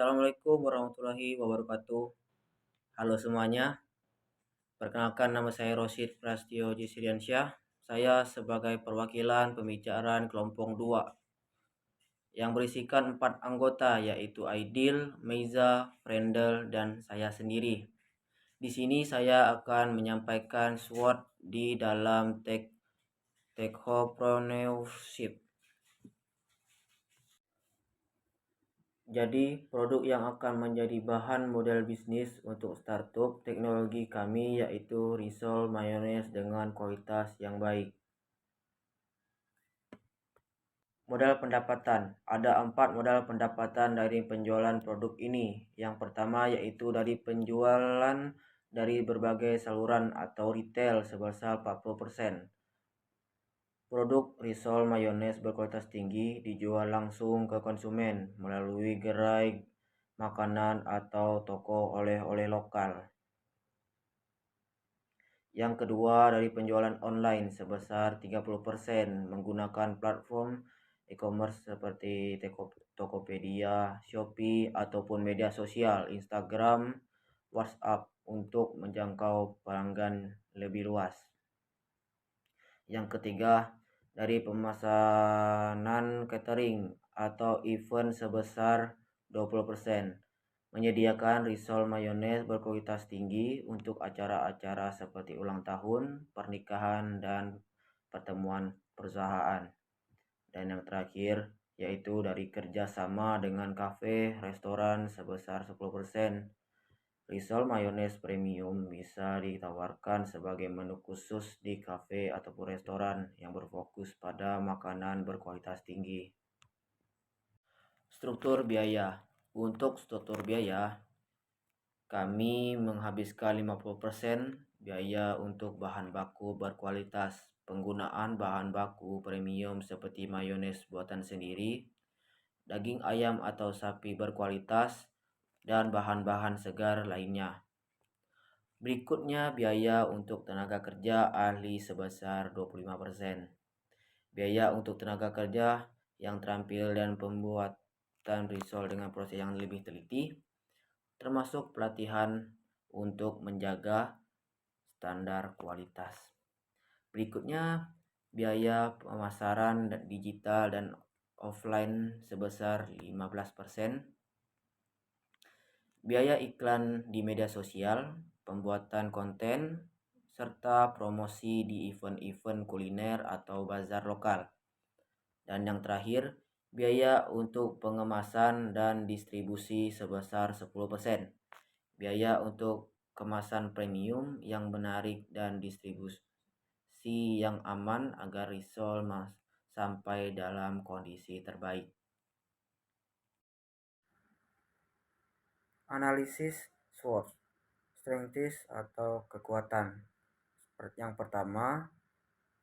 Assalamualaikum warahmatullahi wabarakatuh. Halo semuanya, perkenalkan nama saya Rosid Prastio Jisriansyah. Saya sebagai perwakilan pembicaraan kelompok 2 yang berisikan 4 anggota yaitu Aidil, Meiza, Frendel, dan saya sendiri. Di sini saya akan menyampaikan SWOT di dalam technopreneurship. Jadi, produk yang akan menjadi bahan model bisnis untuk startup teknologi kami yaitu risol mayones dengan kualitas yang baik. Modal pendapatan. Ada 4 modal pendapatan dari penjualan produk ini. Yang pertama yaitu dari penjualan dari berbagai saluran atau retail sebesar 40%. Produk risol mayones berkualitas tinggi dijual langsung ke konsumen melalui gerai makanan atau toko oleh-oleh lokal. Yang kedua dari penjualan online sebesar 30% menggunakan platform e-commerce seperti Tokopedia, Shopee ataupun media sosial Instagram, WhatsApp untuk menjangkau pelanggan lebih luas. Yang ketiga dari pemesanan catering atau event sebesar 20%. Menyediakan risol mayones berkualitas tinggi untuk acara-acara seperti ulang tahun, pernikahan, dan pertemuan perusahaan. Dan yang terakhir yaitu dari kerjasama dengan kafe, restoran sebesar 10%. Risol mayones premium bisa ditawarkan sebagai menu khusus di kafe ataupun restoran yang berfokus pada makanan berkualitas tinggi. Struktur biaya. Untuk struktur biaya, kami menghabiskan 50% biaya untuk bahan baku berkualitas. Penggunaan bahan baku premium seperti mayones buatan sendiri, daging ayam atau sapi berkualitas, dan bahan-bahan segar lainnya. Berikutnya biaya untuk tenaga kerja ahli sebesar 25%. Biaya untuk tenaga kerja yang terampil dan pembuatan risol dengan proses yang lebih teliti, termasuk pelatihan untuk menjaga standar kualitas. Berikutnya biaya pemasaran digital dan offline sebesar 15%. Biaya iklan di media sosial, pembuatan konten, serta promosi di event-event kuliner atau bazar lokal. Dan yang terakhir, biaya untuk pengemasan dan distribusi sebesar 10%. Biaya untuk kemasan premium yang menarik dan distribusi yang aman agar risol sampai dalam kondisi terbaik. Analisis SWOT, strengths atau kekuatan. Yang pertama,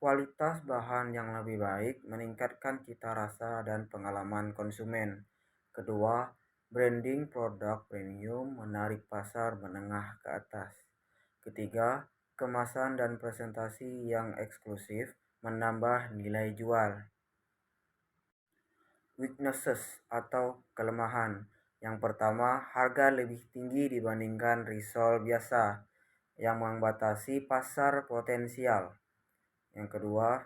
kualitas bahan yang lebih baik meningkatkan cita rasa dan pengalaman konsumen. Kedua, branding produk premium menarik pasar menengah ke atas. Ketiga, kemasan dan presentasi yang eksklusif menambah nilai jual. Weaknesses atau kelemahan. Yang pertama, harga lebih tinggi dibandingkan risol biasa yang membatasi pasar potensial. Yang kedua,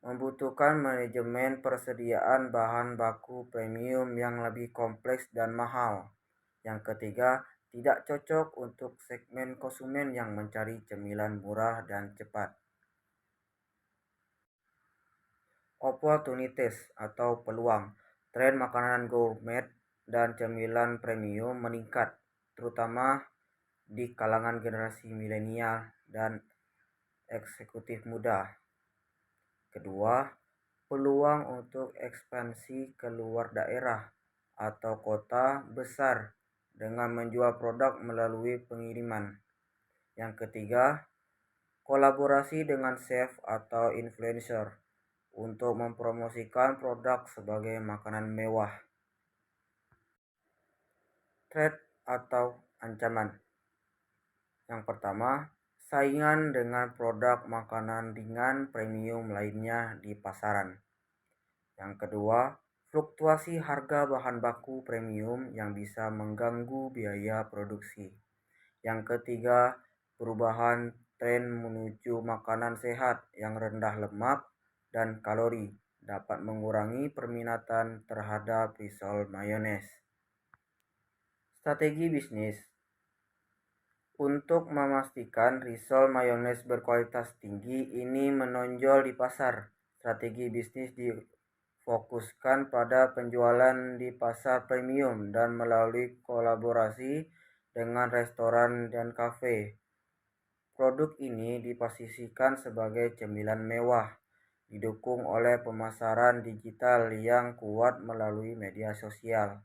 membutuhkan manajemen persediaan bahan baku premium yang lebih kompleks dan mahal. Yang ketiga, tidak cocok untuk segmen konsumen yang mencari cemilan murah dan cepat. Opportunities atau peluang. Tren makanan gourmet dan cemilan premium meningkat, terutama di kalangan generasi milenial dan eksekutif muda. Kedua, peluang untuk ekspansi ke luar daerah atau kota besar dengan menjual produk melalui pengiriman. Yang ketiga, kolaborasi dengan chef atau influencer untuk mempromosikan produk sebagai makanan mewah. Threat atau ancaman. Yang pertama, saingan dengan produk makanan ringan premium lainnya di pasaran. Yang kedua, Fluktuasi harga bahan baku premium yang bisa mengganggu biaya produksi. Yang ketiga, perubahan tren menuju makanan sehat yang rendah lemak dan kalori dapat mengurangi perminatan terhadap risol mayones. Strategi bisnis. Untuk memastikan risol mayones berkualitas tinggi ini menonjol di pasar. Strategi bisnis difokuskan pada penjualan di pasar premium dan melalui kolaborasi dengan restoran dan kafe. Produk ini diposisikan sebagai cemilan mewah, didukung oleh pemasaran digital yang kuat melalui media sosial.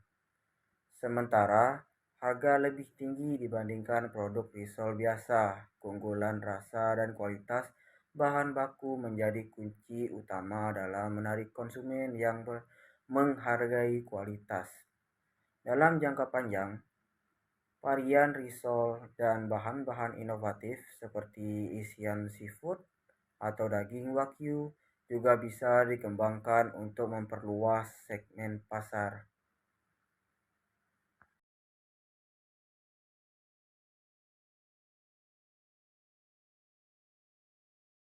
Sementara harga lebih tinggi dibandingkan produk risol biasa. Keunggulan rasa dan kualitas bahan baku menjadi kunci utama dalam menarik konsumen yang menghargai kualitas. Dalam jangka panjang, varian risol dan bahan-bahan inovatif seperti isian seafood atau daging wagyu juga bisa dikembangkan untuk memperluas segmen pasar.